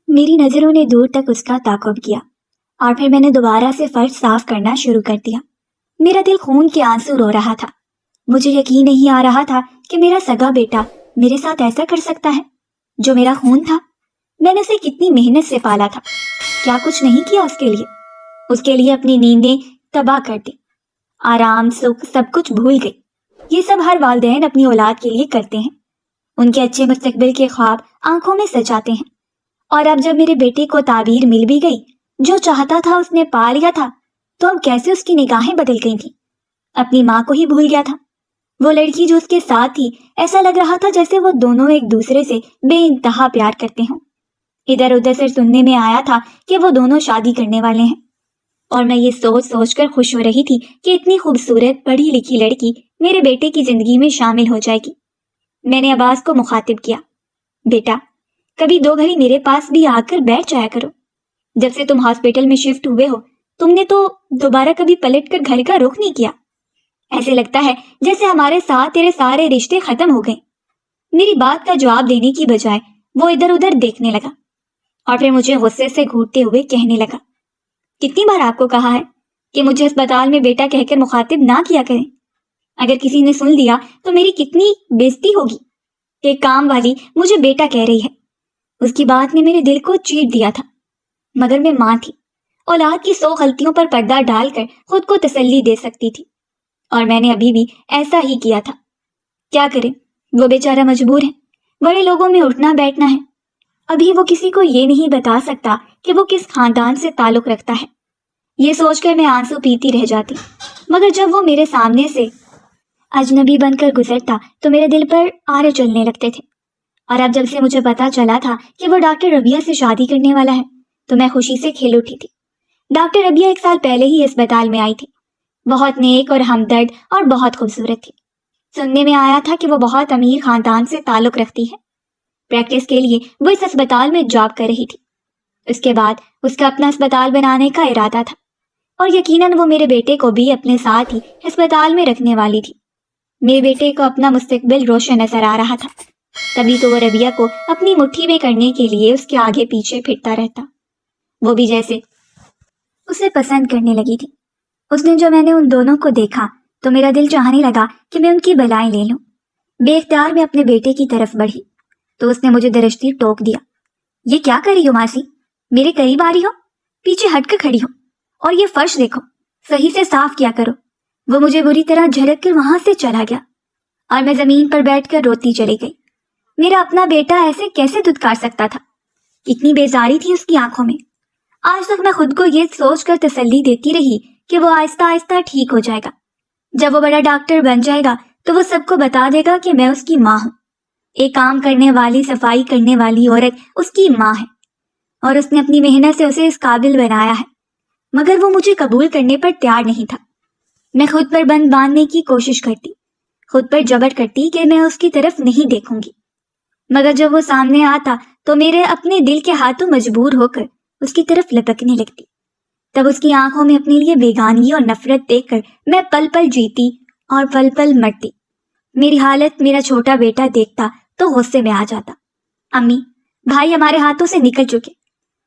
میری نظروں نے دور تک اس کا تعاقب کیا اور پھر میں نے دوبارہ سے فرش صاف کرنا شروع کر دیا۔ میرا دل خون کے آنسو رو رہا تھا۔ مجھے یقین نہیں آ رہا تھا کہ میرا سگا بیٹا میرے ساتھ ایسا کر سکتا ہے۔ جو میرا خون تھا، میں نے اسے کتنی محنت سے پالا تھا، کیا کچھ نہیں کیا اس کے لیے اپنی نیندیں تباہ کر دی، آرام سکھ سب کچھ بھول گئی۔ یہ سب ہر والدین اپنی اولاد کے لیے کرتے ہیں، ان کے اچھے مستقبل کے خواب آنکھوں میں سجاتے ہیں۔ اور اب جب میرے بیٹے کو تعبیر مل بھی گئی، جو چاہتا تھا اس نے پا لیا تھا، تو اب کیسے اس کی نگاہیں بدل گئی تھیں؟ اپنی ماں کو ہی بھول گیا تھا۔ وہ لڑکی جو اس کے ساتھ تھی، ایسا لگ رہا تھا جیسے وہ دونوں ایک دوسرے سے بے انتہا پیار کرتے ہوں۔ ادھر ادھر سے سننے میں آیا تھا کہ وہ دونوں شادی کرنے والے ہیں، اور میں یہ سوچ سوچ کر خوش ہو رہی تھی کہ اتنی خوبصورت پڑھی لکھی لڑکی میرے بیٹے کی زندگی میں شامل ہو جائے گی۔ میں نے عباس کو مخاطب کیا، بیٹا کبھی 2 گھڑی میرے پاس بھی آ کر بیٹھ جایا کرو۔ جب سے تم ہاسپٹل میں شفٹ ہوئے ہو، تم نے تو دوبارہ کبھی پلٹ کر گھر کا رخ نہیں کیا۔ ایسے لگتا ہے جیسے ہمارے ساتھ تیرے سارے رشتے ختم ہو گئے۔ میری بات کا جواب دینے کی بجائے وہ ادھر ادھر دیکھنے لگا اور پھر مجھے غصے سے گھونٹتے ہوئے کہنے لگا، کتنی بار آپ کو کہا ہے کہ مجھے اسپتال میں بیٹا کہہ کر مخاطب نہ کیا کریں؟ اگر کسی نے سن لیا تو میری کتنی بےزتی ہوگی کہ کام والی مجھے بیٹا کہہ رہی ہے۔ اس کی بات نے میرے دل کو چیٹ دیا تھا، مگر میں ماں تھی، اولاد کی 100 غلطیوں پر پردہ ڈال کر خود کو تسلی دے سکتی تھی، اور میں نے ابھی بھی ایسا ہی کیا تھا۔ کیا کرے، وہ بیچارہ مجبور ہے، بڑے لوگوں میں اٹھنا بیٹھنا ہے۔ ابھی وہ کسی کو یہ نہیں بتا سکتا کہ وہ کس خاندان سے تعلق رکھتا ہے۔ یہ سوچ کر میں آنسو پیتی رہ جاتی، مگر جب وہ میرے سامنے سے اجنبی بن کر گزرتا تو میرے دل پر آرے چلنے لگتے تھے۔ اور اب جب سے مجھے پتا چلا تھا کہ وہ ڈاکٹر ربیہ سے شادی کرنے والا ہے، تو میں خوشی سے کھل اٹھی تھی۔ ڈاکٹر ربیہ 1 سال پہلے ہی اسپتال میں آئی تھی، بہت نیک اور ہمدرد اور بہت خوبصورت تھی۔ سننے میں آیا تھا کہ وہ بہت امیر خاندان سے تعلق رکھتی ہے۔ پریکٹس کے لیے وہ اس اسپتال میں جاب کر رہی تھی۔ اس کے بعد اس کا اپنا اسپتال بنانے کا ارادہ تھا، اور یقیناً وہ میرے بیٹے کو بھی اپنے ساتھ ہی اسپتال میں رکھنے والی تھی۔ میرے بیٹے کو اپنا مستقبل روشن نظر آ رہا تھا، تبھی تو وہ ربیہ کو اپنی مٹھی میں کرنے کے لیے اس کے آگے پیچھے پھرتا رہتا۔ وہ بھی جیسے اسے پسند کرنے لگی تھی۔ اس نے جو میں نے ان دونوں کو دیکھا تو میرا دل چاہنے لگا کہ میں ان کی بلائیں لے لوں۔ بے اختیار میں اپنے بیٹے کی طرف بڑھی تو اس نے مجھے درشتی ٹوک دیا، یہ کیا کر رہی ہو ماسی؟ میرے قریب آ رہی ہو؟ پیچھے ہٹ کر کھڑی ہو، اور یہ فرش دیکھو، صحیح سے صاف کیا کرو۔ وہ مجھے بری طرح جھڑک کر وہاں سے چلا گیا، اور میں زمین پر بیٹھ کر روتی چلی گئی۔ میرا اپنا بیٹا ایسے کیسے دھتکار سکتا تھا؟ کتنی بیزاری تھی اس کی آنکھوں میں۔ آج تک میں خود کو یہ سوچ کر تسلی دیتی رہی کہ وہ آہستہ آہستہ ٹھیک ہو جائے گا۔ جب وہ بڑا ڈاکٹر بن جائے گا تو وہ سب کو بتا دے گا کہ میں اس کی ماں ہوں۔ ایک کام کرنے والی، صفائی کرنے والی عورت اس کی ماں ہے، اور اس نے اپنی محنت سے اسے اس قابل بنایا ہے، مگر وہ مجھے قبول کرنے پر تیار نہیں تھا۔ میں خود پر بند باندھنے کی کوشش کرتی، خود پر جبر کرتی کہ میں اس کی طرف نہیں دیکھوں گی، مگر جب وہ سامنے آتا تو میرے اپنے دل کے ہاتھوں مجبور ہو کر اس کی طرف لپکنے لگتی۔ تب اس کی آنکھوں میں اپنے لیے بیگانگی اور نفرت دیکھ کر میں پل پل جیتی اور پل پل مرتی۔ میری حالت میرا چھوٹا بیٹا دیکھتا تو غصے میں آ جاتا۔ امی، بھائی ہمارے ہاتھوں سے نکل چکے،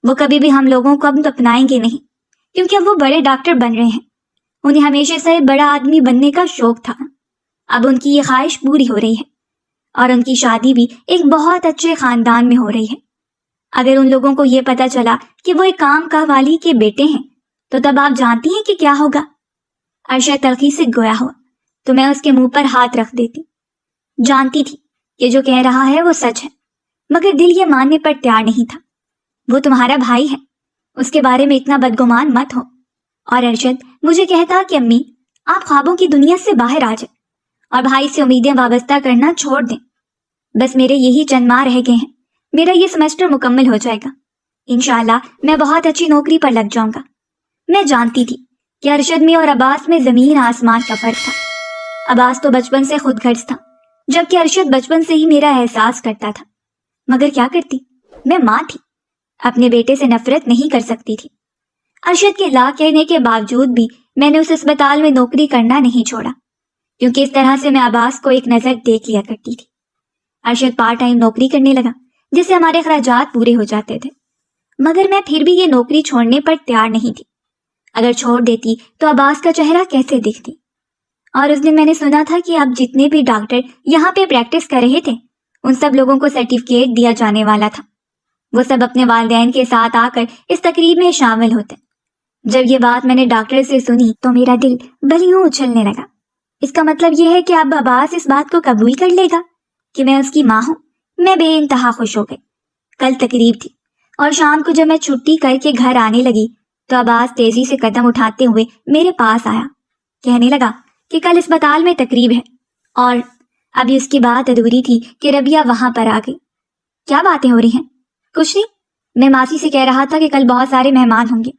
وہ کبھی بھی ہم لوگوں کو اب اپنائیں گے نہیں، کیونکہ اب وہ بڑے ڈاکٹر بن رہے ہیں۔ انہیں ہمیشہ سے بڑا آدمی بننے کا شوق تھا، اب ان کی یہ خواہش پوری ہو رہی ہے، اور ان کی شادی بھی ایک بہت اچھے خاندان میں ہو رہی ہے۔ اگر ان لوگوں کو یہ پتا چلا کہ وہ ایک کام کا والی کے بیٹے ہیں تو تب آپ جانتی ہیں کہ کیا ہوگا؟ ارشد تلخی سے گویا ہوا تو میں اس کے منہ پر ہاتھ رکھ دیتی۔ جانتی تھی کہ جو کہہ رہا ہے وہ سچ ہے، مگر دل یہ ماننے پر تیار نہیں تھا۔ وہ تمہارا بھائی ہے، اس کے بارے میں اتنا بدگمان مت ہو۔ اور ارشد مجھے کہتا کہ امی، آپ خوابوں کی دنیا سے باہر آ جائیں اور بھائی سے امیدیں وابستہ کرنا چھوڑ دیں۔ بس میرے یہی چند ماہ رہ گئے ہیں، میرا یہ سیمسٹر مکمل ہو جائے گا، انشاءاللہ میں بہت اچھی نوکری پر لگ جاؤں گا۔ میں جانتی تھی کہ ارشد میں اور عباس میں زمین آسمان کا فرق تھا۔ عباس تو بچپن سے خود غرض تھا، جبکہ ارشد بچپن سے ہی میرا احساس کرتا تھا، مگر کیا کرتی، میں ماں تھی، اپنے بیٹے سے نفرت نہیں کر سکتی تھی۔ ارشد کے لا کہنے کے باوجود بھی میں نے اس اسپتال میں نوکری کرنا نہیں چھوڑا، کیونکہ اس طرح سے میں عباس کو ایک نظر دیکھ لیا کرتی تھی۔ ارشد پارٹ ٹائم نوکری کرنے لگا، جس سے ہمارے اخراجات پورے ہو جاتے تھے۔ مگر میں پھر بھی یہ نوکری چھوڑنے پر تیار نہیں تھی۔ اگر چھوڑ دیتی تو عباس کا چہرہ کیسے دکھتی؟ اور اس دن میں نے سنا تھا کہ اب جتنے بھی ڈاکٹر یہاں پہ پریکٹس کر رہے تھے ان سب لوگوں کو سرٹیفکیٹ دیا جانے والا تھا۔ وہ سب اپنے والدین کے ساتھ آ کر اس تقریب میں شامل ہوتے۔ جب یہ بات میں نے ڈاکٹر سے سنی تو میرا دل بلیوں اچھلنے لگا۔ اس کا مطلب یہ ہے کہ اب عباس اس بات کو قبول کر لے گا کہ میں اس کی ماں ہوں۔ میں بے انتہا خوش ہو گئی۔ کل تقریب تھی اور شام کو جب میں چھٹی کر کے گھر آنے لگی تو عباس تیزی سے قدم اٹھاتے ہوئے میرے پاس آیا۔ کہنے لگا کہ کل اسپتال میں تقریب ہے، اور ابھی اس کی بات ادھوری تھی کہ ربیہ وہاں پر آ گئی۔ کیا باتیں ہو رہی ہیں؟ کچھ نہیں، میں ماسی سے کہہ رہا تھا کہ کل بہت سارے مہمان ہوں گے،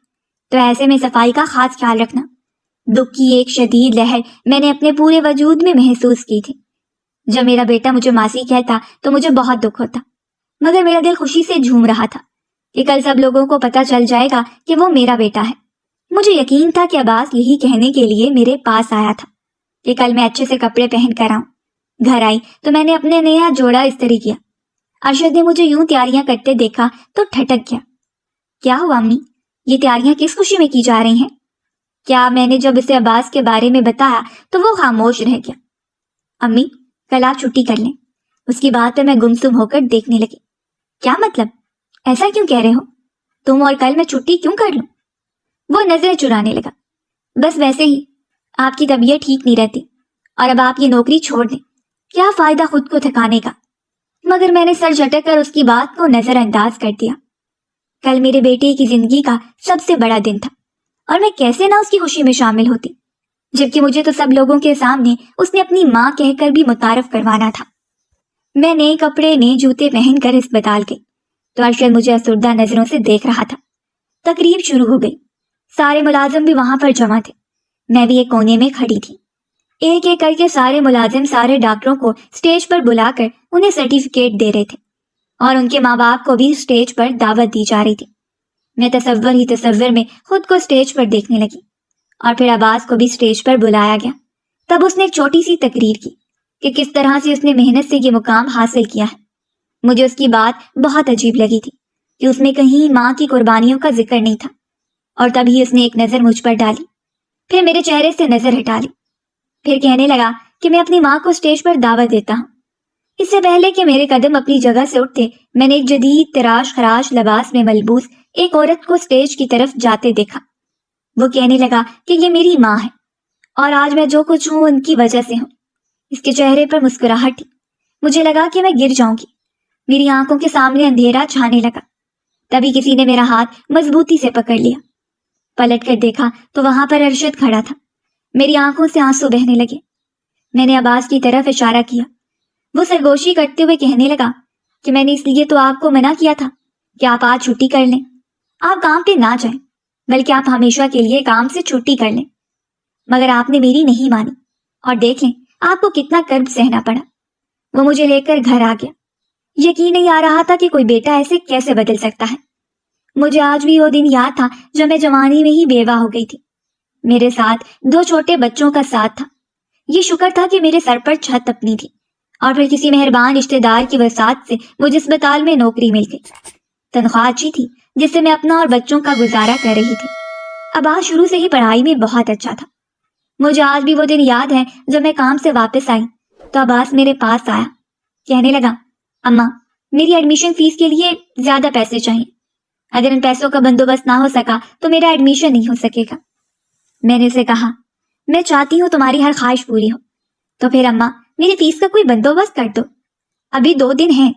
تو ایسے میں صفائی کا خاص خیال رکھنا۔ دکھ کی ایک شدید لہر میں نے اپنے پورے وجود میں محسوس کی تھی۔ جب میرا بیٹا مجھے ماسی کہتا تو مجھے بہت دکھ ہوتا، مگر میرا دل خوشی سے جھوم رہا تھا کہ کل سب لوگوں کو پتہ چل جائے گا کہ وہ میرا بیٹا ہے۔ مجھے یقین تھا کہ عباس یہی کہنے کے لیے میرے پاس آیا تھا کہ کل میں اچھے سے کپڑے پہن کر آؤں۔ گھر آئی تو میں نے اپنے نیا جوڑا استری کیا۔ ارشد نے مجھے یوں تیاریاں کرتے دیکھا تو ٹھٹک گیا۔ کیا ہوا امی؟ یہ تیاریاں کس خوشی میں کی جا رہی ہیں؟ کیا میں نے جب اسے عباس کے بارے میں بتایا تو وہ خاموش رہ گیا۔ امی، کل آپ چھٹی کر لیں۔ اس کی بات پہ میں گمسم ہو کر دیکھنے لگی۔ کیا مطلب؟ ایسا کیوں کہہ رہے ہو؟ تم اور کل میں چھٹی کیوں کر لوں؟ وہ نظریں چرانے لگا۔ بس ویسے ہی، آپ کی طبیعت ٹھیک نہیں رہتی اور اب آپ یہ نوکری چھوڑ دیں، کیا فائدہ خود کو تھکانے کا؟ مگر میں نے سر جھٹک کر اس کی بات کو نظر انداز کر دیا۔ کل میرے بیٹے کی زندگی کا سب سے بڑا دن تھا اور میں کیسے نہ اس کی خوشی میں شامل ہوتی، جبکہ مجھے تو سب لوگوں کے سامنے اس نے اپنی ماں کہہ کر بھی متعارف کروانا تھا۔ میں نئے کپڑے نئے جوتے پہن کر اسپتال گئی تو ارشد مجھے افسردہ نظروں سے دیکھ رہا تھا۔ تقریب شروع ہو گئی، سارے ملازم بھی وہاں پر جمع تھے، میں بھی ایک کونے میں کھڑی تھی۔ ایک ایک کر کے سارے ملازم سارے ڈاکٹروں کو سٹیج پر بلا کر انہیں سرٹیفکیٹ دے رہے تھے اور ان کے ماں باپ کو بھی سٹیج پر دعوت دی جا رہی تھی۔ میں تصور میں خود کو سٹیج پر دیکھنے لگی اور پھر عباس کو بھی سٹیج پر بلایا گیا۔ تب اس نے ایک چھوٹی سی تقریر کی کہ کس طرح سے اس نے محنت سے یہ مقام حاصل کیا ہے۔ مجھے اس کی بات بہت عجیب لگی تھی کہ اس میں کہیں ماں کی قربانیوں کا ذکر نہیں تھا، اور تبھی اس نے ایک نظر مجھ پر ڈالی، پھر میرے چہرے سے نظر ہٹا لی، پھر کہنے لگا کہ میں اپنی ماں کو سٹیج پر دعوت دیتا ہوں۔ اس سے پہلے کہ میرے قدم اپنی جگہ سے اٹھتے، میں نے ایک جدید تراش خراش لباس میں ملبوس ایک عورت کو سٹیج کی طرف جاتے دیکھا۔ وہ کہنے لگا کہ یہ میری ماں ہے اور آج میں جو کچھ ہوں ان کی وجہ سے ہوں۔ اس کے چہرے پر مسکراہٹ تھی۔ مجھے لگا کہ میں گر جاؤں گی۔ میری آنکھوں کے سامنے اندھیرا چھانے لگا۔ تبھی کسی نے میرا ہاتھ مضبوطی سے پکڑ لیا۔ پلٹ کر دیکھا تو وہاں پر ارشد کھڑا تھا۔ میری آنکھوں سے آنسو بہنے لگے۔ میں نے عباس کی طرف اشارہ کیا۔ وہ سرگوشی کرتے ہوئے کہنے لگا کہ میں نے اس لیے تو آپ کو منع کیا تھا کہ آپ آج چھٹی کر لیں، آپ کام پہ نہ جائیں، بلکہ آپ ہمیشہ کے لیے کام سے چھٹی کر لیں، مگر آپ نے میری نہیں مانی اور دیکھ لیں آپ کو کتنا کرب سہنا پڑا۔ وہ مجھے لے کر گھر آ گیا۔ یقین نہیں آ رہا تھا کہ کوئی بیٹا ایسے کیسے بدل سکتا ہے۔ مجھے آج بھی وہ دن یاد تھا جب میں جوانی میں ہی بیوہ ہو گئی تھی۔ میرے ساتھ 2 چھوٹے بچوں کا ساتھ تھا۔ یہ شکر تھا کہ میرے سر پر چھت اپنی تھی اور پھر کسی مہربان رشتے دار کی وسعت سے مجھے اسپتال میں نوکری مل گئی۔ تنخواہ اچھی تھی جس سے میں اپنا اور بچوں کا گزارا کر رہی تھی۔ عباس شروع سے ہی پڑھائی میں بہت اچھا تھا۔ مجھے آج بھی وہ دن یاد ہے جب میں کام سے واپس آئی تو عباس میرے پاس آیا، کہنے لگا، اماں، میری ایڈمیشن فیس کے لیے زیادہ پیسے چاہیے، اگر ان پیسوں کا بندوبست نہ ہو سکا تو میرا ایڈمیشن نہیں ہو سکے گا۔ میں نے اسے کہا، میں چاہتی ہوں تمہاری ہر خواہش پوری ہو، تو پھر اماں میری فیس کا کوئی بندوبست کر دو۔ ابھی 2 دن ہیں،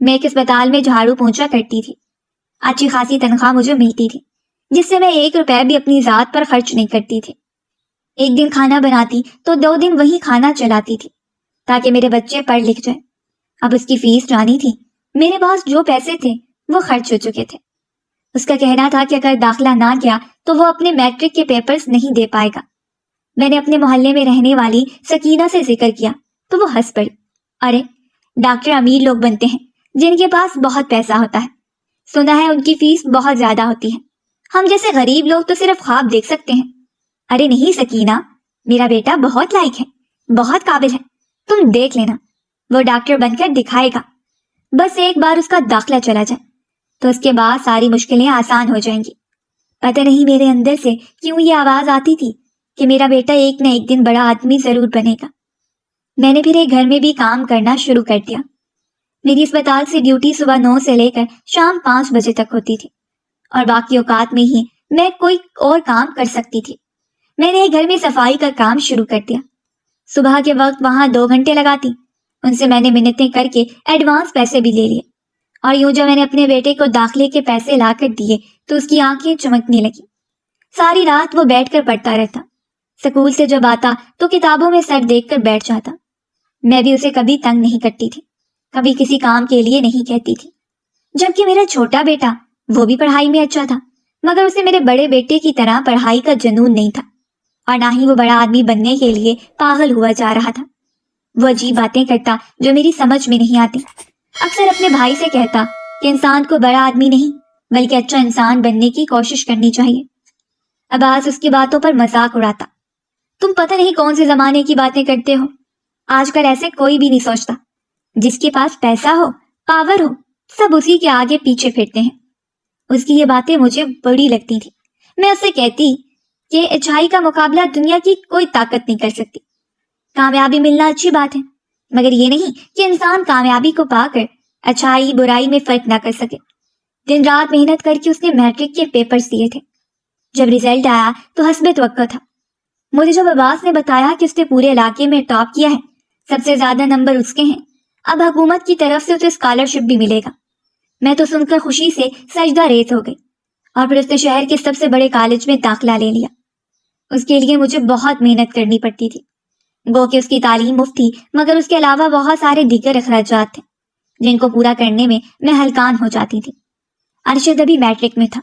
میں ایک اسپتال میں جھاڑو پونچھا کرتی تھی، اچھی خاصی تنخواہ مجھے ملتی تھی جس سے میں 1 روپے بھی اپنی ذات پر خرچ نہیں کرتی تھی۔ ایک دن کھانا بناتی تو 2 دن وہی کھانا چلاتی تھی تاکہ میرے بچے پڑھ لکھ جائیں۔ اب اس کی فیس جانی تھی، میرے پاس جو پیسے تھے وہ خرچ ہو چکے تھے۔ اس کا کہنا تھا کہ اگر داخلہ نہ کیا تو وہ اپنے میٹرک کے پیپرز نہیں دے پائے گا۔ میں نے اپنے محلے میں رہنے والی سکینہ سے ذکر کیا تو وہ ہنس پڑی۔ ارے، ڈاکٹر امیر لوگ بنتے ہیں جن کے پاس بہت پیسہ ہوتا ہے، سنا ہے ان کی فیس بہت زیادہ ہوتی ہے، ہم جیسے غریب لوگ تو صرف خواب دیکھ سکتے ہیں۔ ارے نہیں سکینہ، میرا بیٹا بہت لائق ہے، بہت قابل ہے، تم دیکھ لینا، وہ ڈاکٹر بن کر دکھائے گا، بس ایک بار اس کا داخلہ چلا جائے، تو اس کے بعد ساری مشکلیں آسان ہو جائیں گی۔ پتہ نہیں میرے اندر سے کیوں یہ آواز آتی تھی کہ میرا بیٹا ایک نہ ایک دن بڑا آدمی ضرور بنے گا۔ میں نے پھر ایک گھر میں بھی کام کرنا شروع کر دیا۔ میری اسپتال سے ڈیوٹی صبح 9 سے لے کر شام 5 بجے تک ہوتی تھی، اور باقی اوقات میں ہی میں کوئی اور کام کر سکتی تھی۔ میں نے ایک گھر میں صفائی کا کام شروع کر دیا۔ صبح کے وقت وہاں 2 گھنٹے لگاتی، ان سے میں نے منتیں کر کے ایڈوانس پیسے بھی لے لیے، اور یوں جب میں نے اپنے بیٹے کو داخلے کے پیسے لا کر دیے تو اس کی آنکھیں چمکنے لگی۔ ساری رات وہ بیٹھ کر پڑھتا رہتا، اسکول سے جب آتا تو کتابوں میں سر دیکھ کر بیٹھ جاتا۔ میں بھی اسے کبھی تنگ نہیں کرتی تھی، کبھی کسی کام کے لیے نہیں کہتی تھی۔ جبکہ میرا چھوٹا بیٹا وہ بھی پڑھائی میں اچھا تھا، مگر اسے میرے بڑے بیٹے کی طرح پڑھائی کا جنون نہیں تھا، اور نہ ہی وہ بڑا آدمی بننے کے لیے پاگل ہوا جا رہا تھا۔ وہ عجیب باتیں کرتا جو میری سمجھ میں نہیں آتی۔ اکثر اپنے بھائی سے کہتا کہ انسان کو بڑا آدمی نہیں بلکہ اچھا انسان بننے کی کوشش کرنی چاہیے۔ عباس اس کی باتوں پر مذاق اڑاتا۔ تم پتہ نہیں کون سے زمانے کی باتیں کرتے ہو، آج کل ایسے کوئی بھی نہیں سوچتا، جس کے پاس پیسہ ہو، پاور ہو، سب اسی کے آگے پیچھے پھرتے ہیں۔ اس کی یہ باتیں مجھے بڑی لگتی تھی۔ میں اسے کہتی کہ اچھائی کا مقابلہ دنیا کی کوئی طاقت نہیں کر سکتی۔ کامیابی ملنا اچھی بات ہے، مگر یہ نہیں کہ انسان کامیابی کو پا کر اچھائی برائی میں فرق نہ کر سکے۔ دن رات محنت کر کے اس نے میٹرک کے پیپرز دیے تھے۔ جب رزلٹ آیا تو حسب توقع تھا۔ مجھے جب عباس نے بتایا کہ اس نے پورے علاقے میں ٹاپ کیا ہے، سب سے زیادہ نمبر اس کے ہیں، اب حکومت کی طرف سے اسے اسکالرشپ بھی ملے گا، میں تو سن کر خوشی سے سجدہ ریز ہو گئی۔ اور پھر اس نے شہر کے سب سے بڑے کالج میں داخلہ لے لیا۔ اس کے لیے مجھے بہت محنت کرنی پڑتی تھی، گو کہ اس کی تعلیم مفت تھی، مگر اس کے علاوہ بہت سارے دیگر اخراجات تھے جن کو پورا کرنے میں ہلکان ہو جاتی تھی۔ ارشد ابھی میٹرک میں تھا،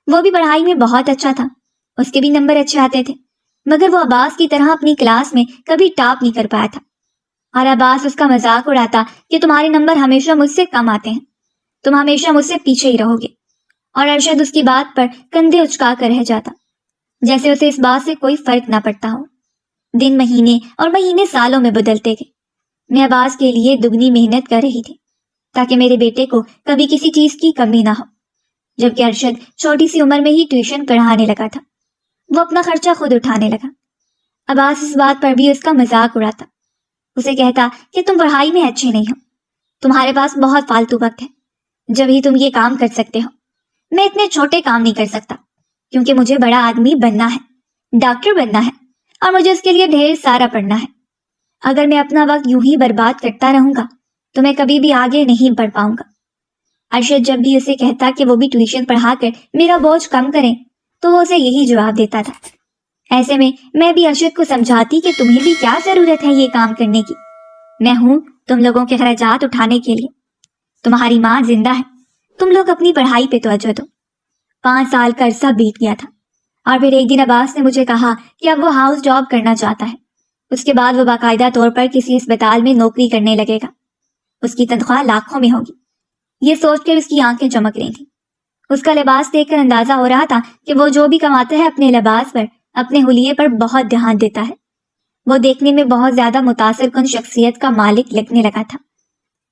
وہ بھی پڑھائی میں بہت اچھا تھا، اس کے بھی نمبر اچھے آتے تھے، مگر وہ عباس کی طرح اپنی کلاس میں کبھی ٹاپ نہیں کر پایا تھا۔ اور عباس اس کا مذاق اڑاتا کہ تمہارے نمبر ہمیشہ مجھ سے کم آتے ہیں، تم ہمیشہ مجھ سے پیچھے ہی رہو گے۔ اور ارشد اس کی بات پر کندھے اچکا کر رہ جاتا، جیسے اسے اس بات سے کوئی فرق نہ پڑتا ہو۔ دن مہینے اور مہینے سالوں میں بدلتے گئے۔ میں عباس کے لیے دگنی محنت کر رہی تھی تاکہ میرے بیٹے کو کبھی کسی چیز کی کمی نہ ہو، جبکہ ارشد چھوٹی سی عمر میں ہی ٹیوشن پڑھانے لگا تھا، وہ اپنا خرچہ خود اٹھانے لگا۔ عباس اس بات پر بھی اس کا مذاق اڑاتا، اسے کہتا کہ تم پڑھائی میں اچھے نہیں ہو، تمہارے پاس بہت فالتو وقت ہے، جب ہی تم یہ کام کر سکتے ہو۔ میں اتنے چھوٹے کام نہیں کر سکتا کیونکہ مجھے بڑا آدمی بننا ہے، ڈاکٹر بننا ہے، اور مجھے اس کے لیے ڈھیر سارا پڑھنا ہے۔ اگر میں اپنا وقت یوں ہی برباد کرتا رہوں گا تو میں کبھی بھی آگے نہیں بڑھ پاؤں گا۔ ارشد جب بھی اسے کہتا کہ وہ بھی ٹیوشن پڑھا کر میرا بوجھ کم کریں تو وہ اسے یہی جواب دیتا تھا۔ ایسے میں بھی ارشد کو سمجھاتی کہ تمہیں بھی کیا ضرورت ہے یہ کام کرنے کی، میں ہوں تم لوگوں کے اخراجات اٹھانے کے لیے، تمہاری ماں زندہ ہے، تم لوگ اپنی پڑھائی پہ توجہ دو۔ 5 سال کا عرصہ بیت گیا تھا، اور پھر ایک دن عباس نے مجھے کہا کہ اب وہ ہاؤس جاب کرنا چاہتا ہے، اس کے بعد وہ باقاعدہ طور پر کسی اسپتال میں نوکری کرنے لگے گا، اس کی تنخواہ لاکھوں میں ہوگی۔ یہ سوچ کر اس کی آنکھیں چمک رہی تھیں۔ اس کا لباس دیکھ کر اندازہ ہو رہا تھا کہ وہ جو بھی کماتا ہے اپنے لباس پر، اپنے حلیے پر بہت دھیان دیتا ہے۔ وہ دیکھنے میں بہت زیادہ متاثر کن شخصیت کا مالک لگنے لگا تھا۔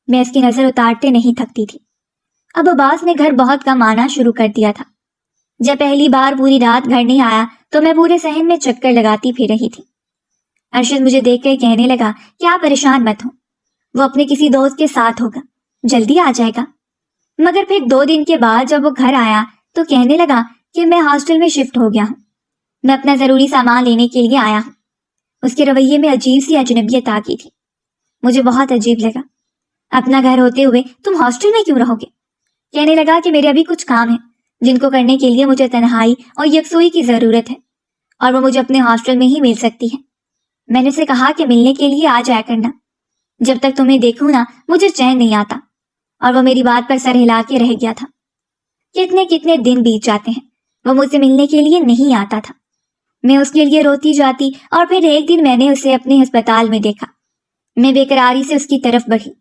میں اس کی نظر اتارتے نہیں تھکتی تھی۔ اب عباس نے گھر بہت کم آنا شروع کر دیا تھا۔ جب پہلی بار پوری رات گھر نہیں آیا تو میں پورے صحن میں چکر لگاتی پھر رہی تھی۔ ارشد مجھے دیکھ کر کہنے لگا کہ آپ پریشان مت ہوں، وہ اپنے کسی دوست کے ساتھ ہوگا، جلدی آ جائے گا۔ مگر پھر 2 دن کے بعد جب وہ گھر آیا تو کہنے لگا کہ میں ہاسٹل میں شفٹ ہو گیا ہوں، میں اپنا ضروری سامان لینے کے لیے آیا ہوں۔ اس کے رویے میں عجیب سی اجنبیت آ گئی تھی، مجھے بہت عجیب لگا۔ اپنا گھر ہوتے ہوئے تم ہاسٹل میں کیوں رہو گے؟ کہنے لگا کہ میرے ابھی کچھ کام ہیں جن کو کرنے کے لیے مجھے تنہائی اور یکسوئی کی ضرورت ہے، اور وہ مجھے اپنے ہاسٹل میں ہی مل سکتی ہے۔ میں نے اسے کہا کہ ملنے کے لیے آ جایا کرنا، جب تک تمہیں دیکھوں نا مجھے چین نہیں آتا، اور وہ میری بات پر سر ہلا کے رہ گیا تھا۔ کتنے دن بیت جاتے ہیں، وہ مجھ سے ملنے کے لیے نہیں آتا تھا۔ میں اس کے لیے روتی جاتی، اور پھر ایک دن میں نے اسے اپنے ہسپتال میں دیکھا۔ میں بے قراری سے اس کی طرف بڑھی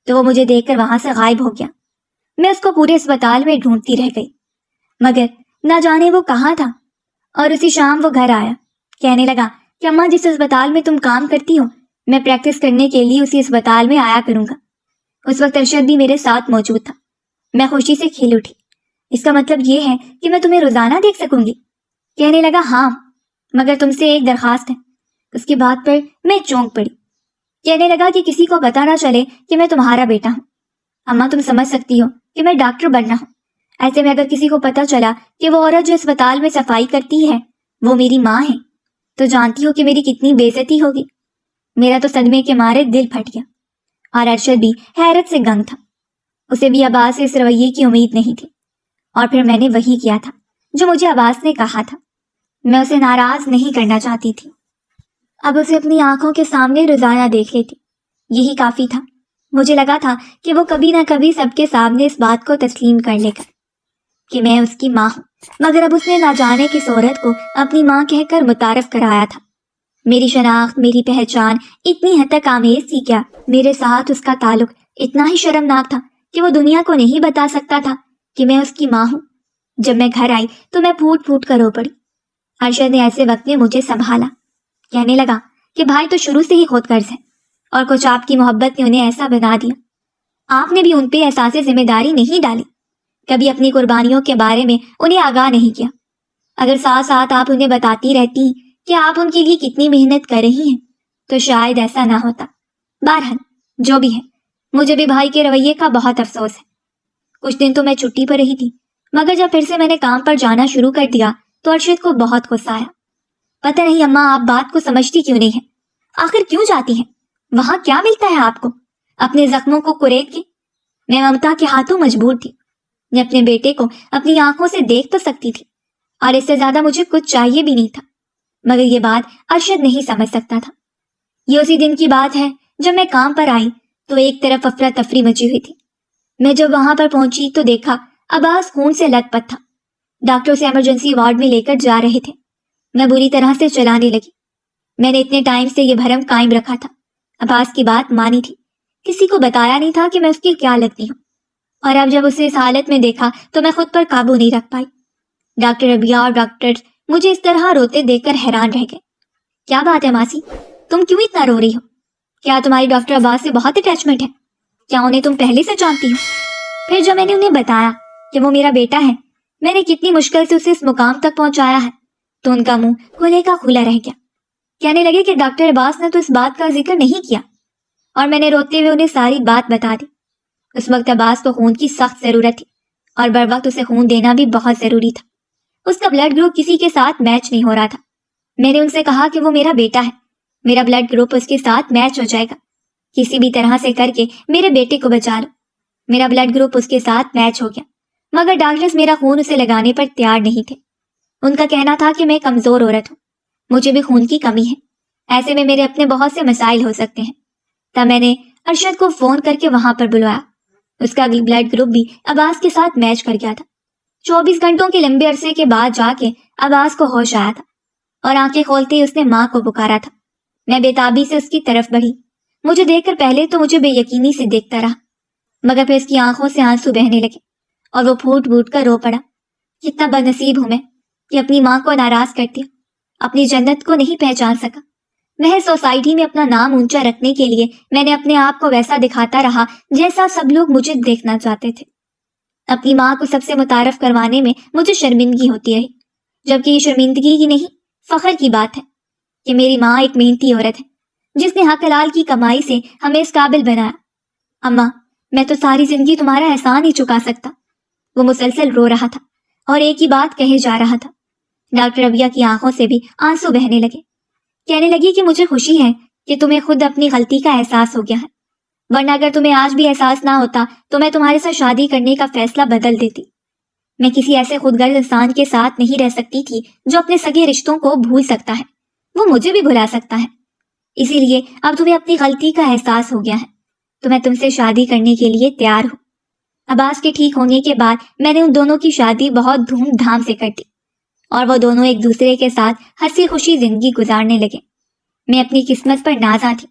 تو وہ مجھے دیکھ کر وہاں سے غائب ہو گیا۔ میں اس کو پورے ہسپتال میں ڈھونڈتی رہ گئی، مگر نہ جانے وہ کہاں تھا۔ اور اسی شام وہ گھر آیا، کہنے لگا کہ اماں جس ہسپتال میں تم کام کرتی ہو میں پریکٹس کرنے کے لیے اسی ہسپتال میں آیا کروں گا۔ اس وقت ارشد بھی میرے ساتھ موجود تھا۔ میں خوشی سے کھل اٹھی اس کا مطلب یہ ہے کہ میں تمہیں روزانہ دیکھ سکوں گی؟ کہنے لگا ہاں، مگر تم سے ایک درخواست ہے۔ اس کی بات پر میں چونک پڑی۔ کہنے لگا کہ کسی کو پتا نہ چلے کہ میں تمہارا بیٹا ہوں۔ اماں تم سمجھ سکتی ہو کہ میں ڈاکٹر بننا ہوں، ایسے میں اگر کسی کو پتا چلا کہ وہ عورت جو اسپتال میں صفائی کرتی ہے وہ میری ماں ہے تو جانتی ہو کہ میری کتنی بے عزتی ہوگی۔ میرا تو صدمے کے مارے دل پھٹ گیا، اور ارشد بھی حیرت سے گنگ تھا۔ اسے بھی عباس سے اس رویے کی امید نہیں تھی، اور پھر میں نے وہی کیا تھا جو مجھے عباس نے کہا تھا۔ میں اسے ناراض نہیں کرنا چاہتی تھی، اب اسے اپنی آنکھوں کے سامنے روزانہ دیکھ لیتی، یہی کافی تھا۔ مجھے لگا تھا کہ وہ کبھی نہ کبھی سب کے سامنے اس بات کو تسلیم کر لے گا کہ میں اس کی ماں ہوں، مگر اب اس نے نہ جانے کس عورت کو اپنی ماں کہہ کر متعارف کرایا تھا۔ میری شناخت، میری پہچان اتنی حد تک آمیز تھی کیا میرے ساتھ اس کا تعلق اتنا ہی شرمناک تھا کہ وہ دنیا کو نہیں بتا سکتا تھا کہ میں اس کی ماں ہوں؟ جب میں گھر آئی تو میں پھوٹ پھوٹ کر رو پڑی۔ ارشد نے ایسے وقت میں مجھے سنبھالا، کہنے لگا کہ بھائی تو شروع سے ہی خود غرض ہے، اور کچھ آپ کی محبت نے انہیں ایسا بنا دیا۔ آپ نے بھی ان پہ احساس ذمہ داری نہیں ڈالی، کبھی اپنی قربانیوں کے بارے میں انہیں آگاہ نہیں کیا۔ اگر ساتھ ساتھ آپ انہیں بتاتی رہتی کہ آپ ان کے لیے کتنی محنت کر رہی ہیں تو شاید ایسا نہ ہوتا۔ بہرحال جو بھی ہے، مجھے بھی بھائی کے رویے کا بہت افسوس ہے۔ کچھ دن تو میں چھٹی پر رہی تھی، مگر جب پھر سے میں نے کام پر جانا شروع کر دیا تو ارشد کو بہت غصہ آیا۔ پتہ نہیں اماں آپ بات کو سمجھتی کیوں نہیں ہیں؟ آخر کیوں جاتی ہیں؟ وہاں کیا ملتا ہے آپ کو اپنے زخموں کو کرید کے؟ میں ممتا کے ہاتھوں مجبور تھی، میں اپنے بیٹے کو اپنی آنکھوں سے دیکھ تو سکتی تھی، اور اس سے زیادہ مجھے کچھ چاہیے بھی نہیں تھا، مگر یہ بات ارشد نہیں سمجھ سکتا تھا۔ یہ اسی دن کی بات ہے جب میں کام پر آئی تو ایک طرف افراتفری مچی ہوئی تھی۔ میں جب وہاں پر پہنچی تو دیکھا عباس خون سے لت پت تھا، ڈاکٹر اسے ایمرجنسی وارڈ میں لے کر جا رہے تھے۔ میں بری طرح سے چلانے لگی۔ میں نے اتنے ٹائم سے یہ بھرم قائم رکھا تھا، عباس کی بات مانی تھی، کسی کو بتایا نہیں تھا کہ میں اس کی کیا لگتی ہوں، اور اب جب اسے اس حالت میں دیکھا تو میں خود پر قابو نہیں رکھ پائی۔ ڈاکٹر ربیہ اور ڈاکٹر مجھے اس طرح روتے دیکھ کر حیران رہ گئے۔ کیا بات ہے ماسی، تم کیوں اتنا رو رہی ہو؟ کیا تمہاری ڈاکٹر عباس سے بہت اٹیچمنٹ ہے؟ کیا انہیں تم پہلے سے جانتی ہو؟ پھر جب میں نے انہیں بتایا کہ وہ میرا بیٹا ہے، میں نے کتنی مشکل سے اسے اس مقام تک پہنچایا ہے، تو ان کا منہ کھلے کا کھلا رہ گیا۔ کہنے لگے کہ ڈاکٹر عباس نے تو اس بات کا ذکر نہیں کیا، اور میں نے روتے ہوئے انہیں ساری بات بتا دی۔ اس وقت عباس کو خون کی سخت ضرورت تھی، اور بر وقت اسے خون دینا بھی بہت ضروری تھا۔ اس کا بلڈ گروپ کسی کے ساتھ میچ نہیں ہو رہا تھا۔ میں نے ان سے کہا کہ وہ میرا بیٹا ہے، میرا بلڈ گروپ اس کے ساتھ میچ ہو جائے گا، کسی بھی طرح سے کر کے میرے بیٹے کو بچا لو۔ میرا بلڈ گروپ اس کے ساتھ میچ ہو گیا، مگر ڈاکٹرز میرا خون اسے لگانے پر تیار نہیں تھے۔ ان کا کہنا تھا کہ میں کمزور عورت ہوں، مجھے بھی خون کی کمی ہے، ایسے میں میرے اپنے بہت سے مسائل ہو سکتے ہیں۔ تب میں نے ارشد کو فون کر کے وہاں پر بلوایا۔ اس کا بلڈ گروپ بھی عباس کے ساتھ میچ کر گیا تھا۔ 24 گھنٹوں کے لمبے عرصے کے بعد جا کے عباس کو ہوش آیا تھا، اور آنکھیں کھولتے ہی اس نے ماں کو پکارا تھا۔ میں بے تابی سے اس کی طرف بڑھی۔ مجھے دیکھ کر پہلے تو مجھے بے یقینی سے دیکھتا رہا، مگر پھر اس کی آنکھوں سے آنسو بہنے لگے اور وہ پھوٹ پھوٹ کر رو پڑا۔ کتنا بدنصیب ہوں میں کہ اپنی ماں کو ناراض کر دیا، اپنی جنت کو نہیں پہچان سکا۔ محض سوسائٹی میں اپنا نام اونچا رکھنے کے لیے میں نے اپنے آپ کو ویسا دکھاتا رہا جیسا سب لوگ مجھے دیکھنا چاہتے تھے۔ اپنی ماں کو سب سے متعارف کروانے میں مجھے شرمندگی ہوتی رہی، جبکہ یہ شرمندگی کی نہیں، فخر کی بات ہے کہ میری ماں ایک محنتی عورت ہے جس نے حق حلال کی کمائی سے ہمیں اس قابل بنایا۔ اماں، میں تو ساری زندگی تمہارا احسان ہی چکا سکتا۔ وہ مسلسل رو رہا تھا اور ایک ہی بات کہے جا رہا تھا۔ ڈاکٹر ربیہ کی آنکھوں سے بھی آنسو بہنے لگے۔ کہنے لگی کہ مجھے خوشی ہے کہ تمہیں خود اپنی غلطی کا احساس ہو گیا ہے، ورنہ اگر تمہیں آج بھی احساس نہ ہوتا تو میں تمہارے ساتھ شادی کرنے کا فیصلہ بدل دیتی۔ میں کسی ایسے خود غرض انسان کے ساتھ نہیں رہ سکتی تھی جو اپنے سگے رشتوں کو بھول سکتا ہے، وہ مجھے بھی بھلا سکتا ہے۔ اسی لیے اب تمہیں اپنی غلطی کا احساس ہو گیا ہے تو میں تم سے شادی کرنے کے لیے تیار ہوں۔ عباس کے ٹھیک ہونے کے بعد میں نے ان دونوں کی شادی بہت دھوم دھام سے کر دی، اور وہ دونوں ایک دوسرے کے ساتھ ہنسی خوشی زندگی گزارنے لگے۔ میں اپنی قسمت پر نازا تھی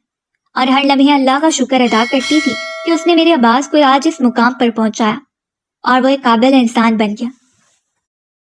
اور ہر لمحے اللہ کا شکر ادا کرتی تھی کہ اس نے میرے عباس کو آج اس مقام پر پہنچایا اور وہ ایک قابل انسان بن گیا۔